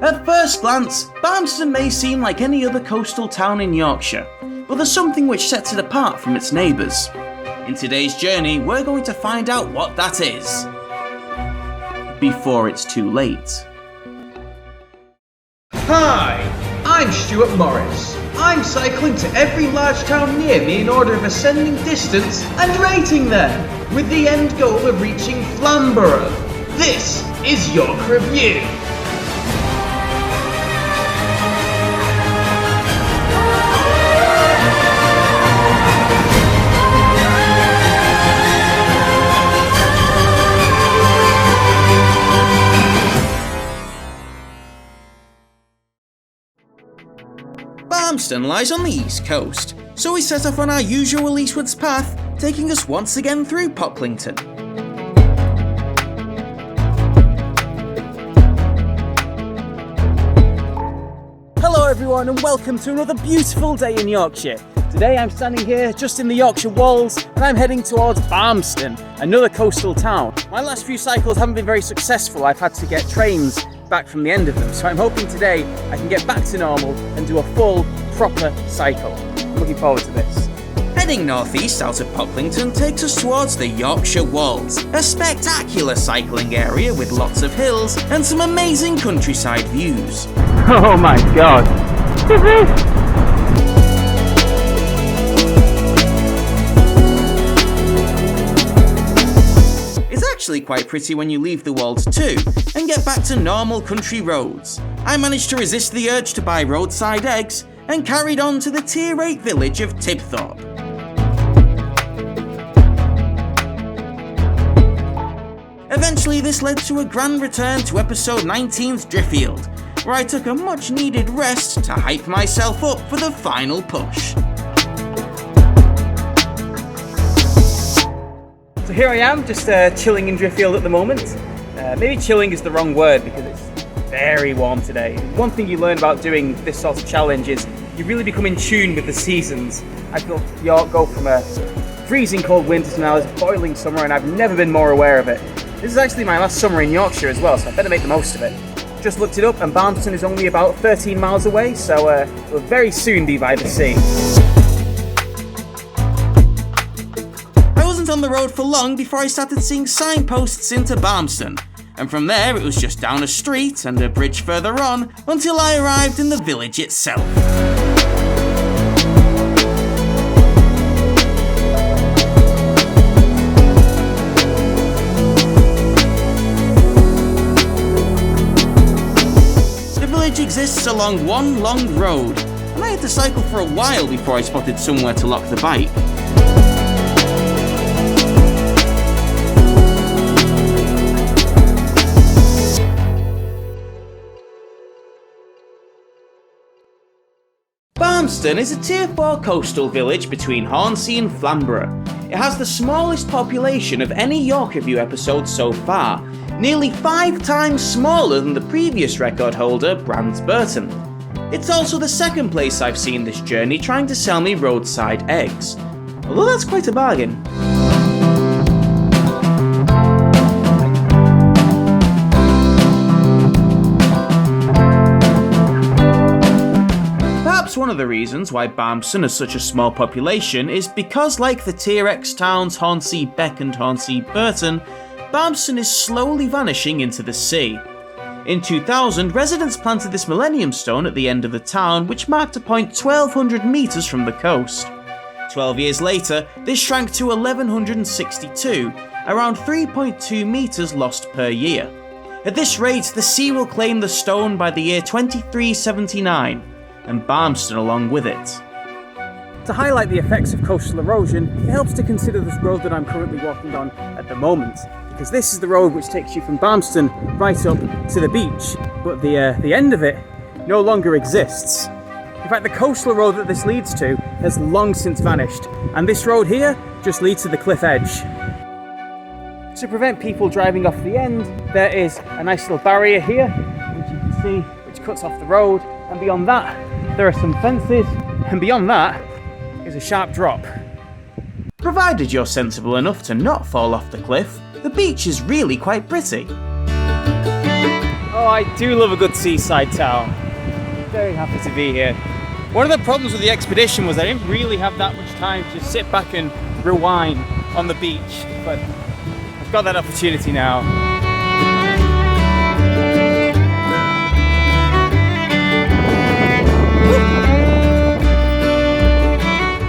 At first glance, Barmston may seem like any other coastal town in Yorkshire, but there's something which sets it apart from its neighbours. In today's journey, we're going to find out what that is. Before it's too late. Hi, I'm Stuart Morris. I'm cycling to every large town near me in order of ascending distance and rating them, with the end goal of reaching Flamborough. This is York Review. Barmston lies on the east coast, so we set off on our usual eastwards path, taking us once again through Pocklington. Hello everyone and welcome to another beautiful day in Yorkshire. Today I'm standing here just in the Yorkshire Wolds and I'm heading towards Barmston, another coastal town. My last few cycles haven't been very successful. I've had to get trains back from the end of them, so I'm hoping today I can get back to normal and do a full, proper cycle. I'm looking forward to this. Heading northeast out of Pocklington takes us towards the Yorkshire Wolds, a spectacular cycling area with lots of hills and some amazing countryside views. Oh my god! Is this? Actually quite pretty when you leave the Wolds too, and get back to normal country roads. I managed to resist the urge to buy roadside eggs, and carried on to the Tier 8 village of Tibthorpe. Eventually this led to a grand return to episode 19's Driffield, where I took a much needed rest to hype myself up for the final push. So here I am, just chilling in Driffield at the moment. Maybe chilling is the wrong word because it's very warm today. One thing you learn about doing this sort of challenge is you really become in tune with the seasons. I feel York go from a freezing cold winter to now this boiling summer, and I've never been more aware of it. This is actually my last summer in Yorkshire as well, so I better make the most of it. Just looked it up and Barmston is only about 13 miles away, so we'll very soon be by the sea. On the road for long before I started seeing signposts into Barmston, and from there it was just down a street and a bridge further on until I arrived in the village itself. The village exists along one long road, and I had to cycle for a while before I spotted somewhere to lock the bike. Barmston is a Tier 4 coastal village between Hornsea and Flamborough. It has the smallest population of any York Review episode so far, nearly 5 times smaller than the previous record holder, Barmston. It's also the second place I've seen this journey trying to sell me roadside eggs, although that's quite a bargain. One of the reasons why Barmston has such a small population is because, like the Tier X towns Hornsea Beck and Hornsea Burton, Barmston is slowly vanishing into the sea. In 2000, residents planted this Millennium Stone at the end of the town, which marked a point 1,200 metres from the coast. 12 years later, this shrank to 1,162, around 3.2 metres lost per year. At this rate, the sea will claim the stone by the year 2379. And Barmston along with it. To highlight the effects of coastal erosion, it helps to consider this road that I'm currently walking on at the moment, because this is the road which takes you from Barmston right up to the beach, but the end of it no longer exists. In fact, the coastal road that this leads to has long since vanished, and this road here just leads to the cliff edge. To prevent people driving off the end, there is a nice little barrier here, which you can see, which cuts off the road, and beyond that, there are some fences, and beyond that is a sharp drop. Provided you're sensible enough to not fall off the cliff, the beach is really quite pretty. Oh, I do love a good seaside town. Very happy to be here. One of the problems with the expedition was I didn't really have that much time to just sit back and rewind on the beach, but I've got that opportunity now.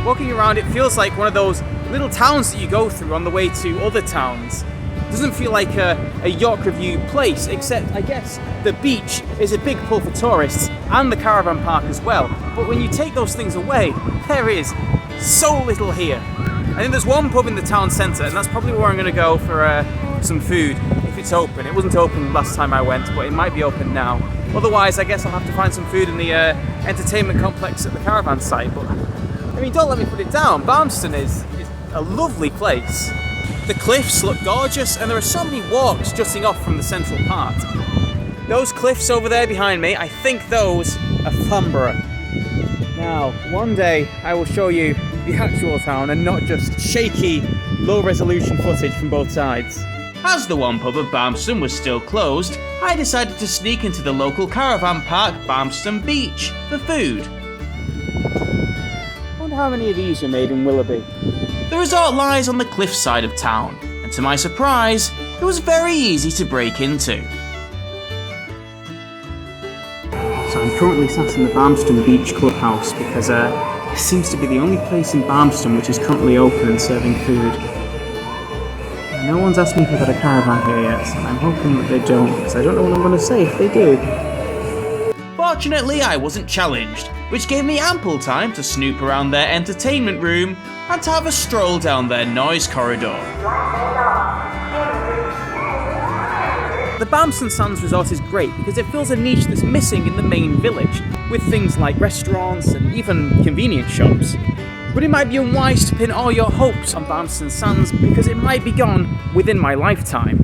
Walking around, it feels like one of those little towns that you go through on the way to other towns. It doesn't feel like a yacht review place, except I guess the beach is a big pull for tourists and the caravan park as well. But when you take those things away, there is so little here. I think there's one pub in the town centre, and that's probably where I'm going to go for some food if it's open. It wasn't open last time I went, but it might be open now. Otherwise, I guess I'll have to find some food in the entertainment complex at the caravan site. But I mean, don't let me put it down. Barmston is a lovely place. The cliffs look gorgeous, and there are so many walks jutting off from the central part. Those cliffs over there behind me, I think those are Flamborough. Now, one day I will show you the actual town and not just shaky, low-resolution footage from both sides. As the one pub of Barmston was still closed, I decided to sneak into the local caravan park, Barmston Beach, for food. I wonder how many of these are made in Willoughby. The resort lies on the cliffside of town, and to my surprise, it was very easy to break into. So I'm currently sat in the Barmston Beach Clubhouse because it seems to be the only place in Barmston which is currently open and serving food. No one's asked me if I've got a caravan here yet, so I'm hoping that they don't, because I don't know what I'm going to say if they do. Fortunately, I wasn't challenged, which gave me ample time to snoop around their entertainment room and to have a stroll down their noise corridor. The Barmston Sands resort is great because it fills a niche that's missing in the main village, with things like restaurants and even convenience shops. But it might be unwise to pin all your hopes on Barmston Sands because it might be gone within my lifetime.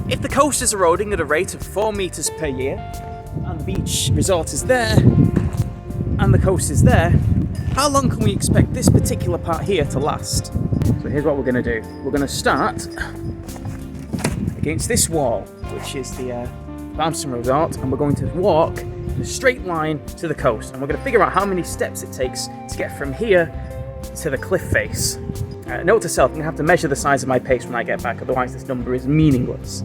If the coast is eroding at a rate of 4 metres per year, and the beach resort is there, and the coast is there, how long can we expect this particular part here to last? So here's what we're going to do. We're going to start against this wall, which is the Barmston Resort, and we're going to walk in a straight line to the coast, and we're going to figure out how many steps it takes to get from here to the cliff face. Note to self, I'm going to have to measure the size of my pace when I get back, otherwise this number is meaningless.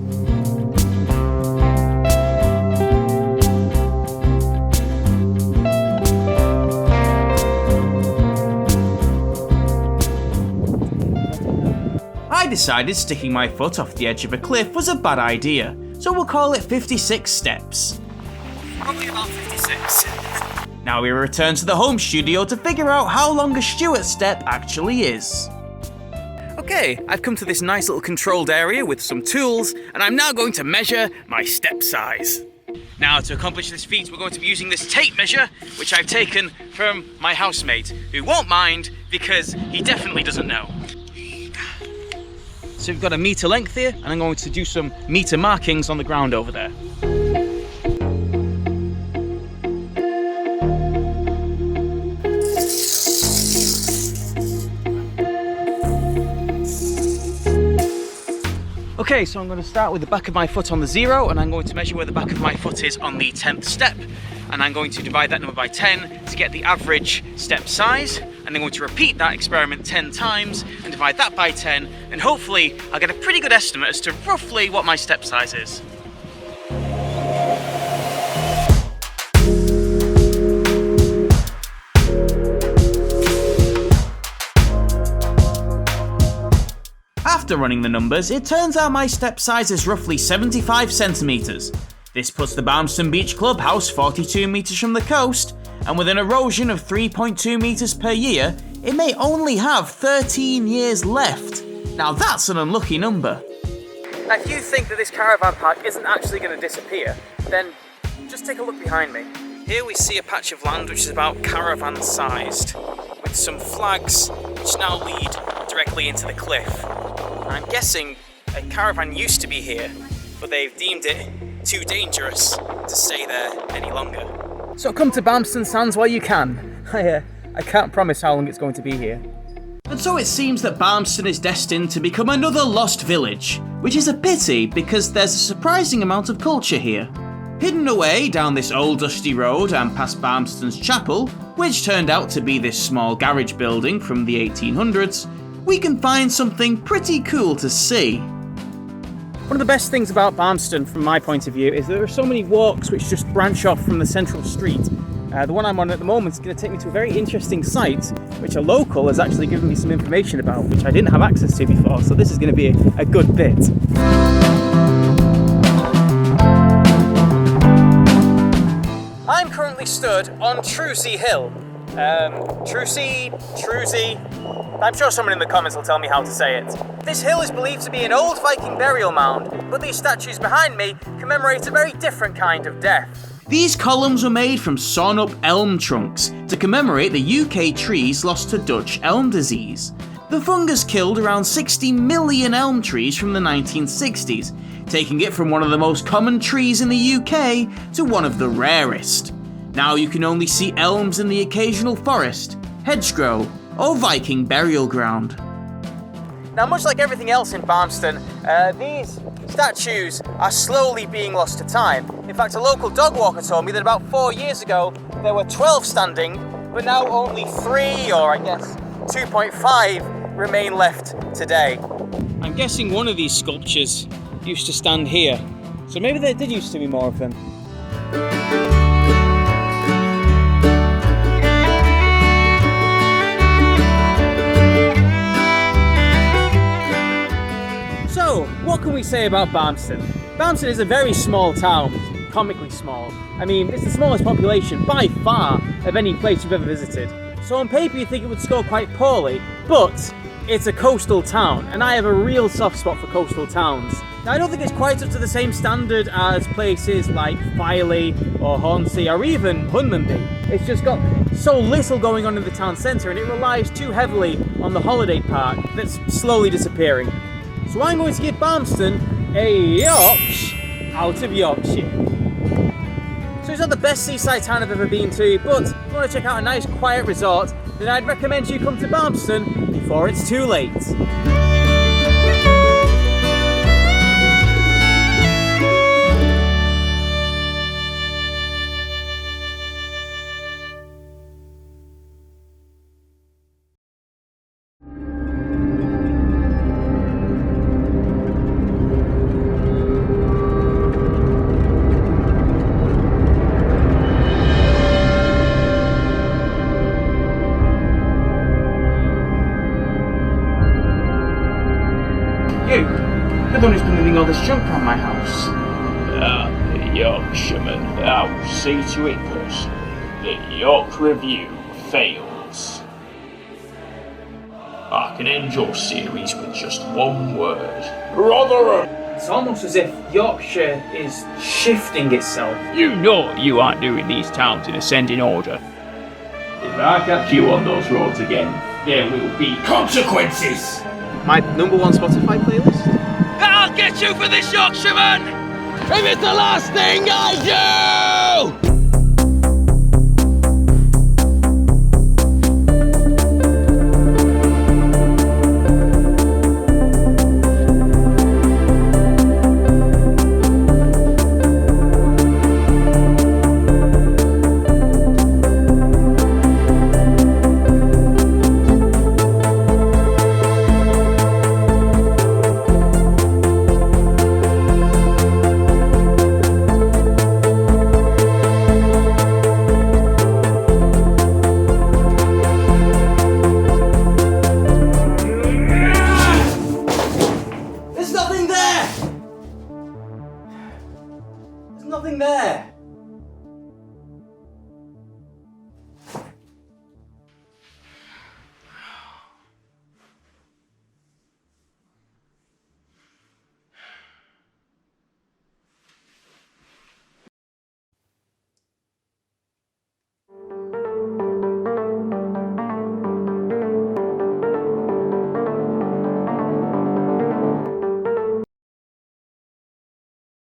I decided sticking my foot off the edge of a cliff was a bad idea, so we'll call it 56 steps. Probably about 56. Now we return to the home studio to figure out how long a Stuart step actually is. Okay, I've come to this nice little controlled area with some tools, and I'm now going to measure my step size. Now, to accomplish this feat, we're going to be using this tape measure, which I've taken from my housemate, who won't mind because he definitely doesn't know. So we've got a metre length here, and I'm going to do some metre markings on the ground over there. Okay, so I'm going to start with the back of my foot on the 0, and I'm going to measure where the back of my foot is on the 10th step, and I'm going to divide that number by 10 to get the average step size, and I'm going to repeat that experiment 10 times and divide that by 10, and hopefully I'll get a pretty good estimate as to roughly what my step size is. After running the numbers, it turns out my step size is roughly 75 centimetres. This puts the Barmston Beach Clubhouse 42 metres from the coast, and with an erosion of 3.2 metres per year, it may only have 13 years left. Now that's an unlucky number. Now, if you think that this caravan park isn't actually going to disappear, then just take a look behind me. Here we see a patch of land which is about caravan-sized, with some flags which now lead directly into the cliff. I'm guessing a caravan used to be here, but they've deemed it too dangerous to stay there any longer. So come to Barmston Sands while you can. I can't promise how long it's going to be here. And so it seems that Barmston is destined to become another lost village, which is a pity because there's a surprising amount of culture here. Hidden away down this old dusty road and past Barmston's chapel, which turned out to be this small garage building from the 1800s, we can find something pretty cool to see. One of the best things about Barmston, from my point of view, is there are so many walks which just branch off from the central street. The one I'm on at the moment is going to take me to a very interesting site, which a local has actually given me some information about, which I didn't have access to before, so this is going to be a good bit. I'm currently stood on Trusey Hill. Trusey, I'm sure someone in the comments will tell me how to say it. This hill is believed to be an old Viking burial mound, but these statues behind me commemorate a very different kind of death. These columns were made from sawn-up elm trunks to commemorate the UK trees lost to Dutch elm disease. The fungus killed around 60 million elm trees from the 1960s, taking it from one of the most common trees in the UK to one of the rarest. Now you can only see elms in the occasional forest, hedgerow, or Viking burial ground. Now, much like everything else in Barmston, these statues are slowly being lost to time. In fact, a local dog walker told me that about 4 years ago there were 12 standing, but now only 3, or I guess 2.5, remain left today. I'm guessing one of these sculptures used to stand here, so maybe there did used to be more of them. So, what can we say about Barmston? Barmston is a very small town, comically small. I mean, it's the smallest population by far of any place you've ever visited. So on paper you'd think it would score quite poorly, but it's a coastal town, and I have a real soft spot for coastal towns. Now I don't think it's quite up to the same standard as places like Filey or Hornsey or even Hunmanby. It's just got so little going on in the town centre, and it relies too heavily on the holiday park that's slowly disappearing. So I'm going to give Barmston a Yorksh out of Yorkshire. So it's not the best seaside town I've ever been to, but if you want to check out a nice quiet resort, then I'd recommend you come to Barmston before it's too late. You're the one who's been moving all this junk around my house. The Yorkshireman, I'll see to it personally that York Review fails. I can end your series with just one word. Rotherham! It's almost as if Yorkshire is shifting itself. You know you aren't doing these towns in ascending order. If I catch you on those roads again, there will be consequences! My number one Spotify playlist? I'll get you for this, Yorkshireman! If it's the last thing I do! Nothing there!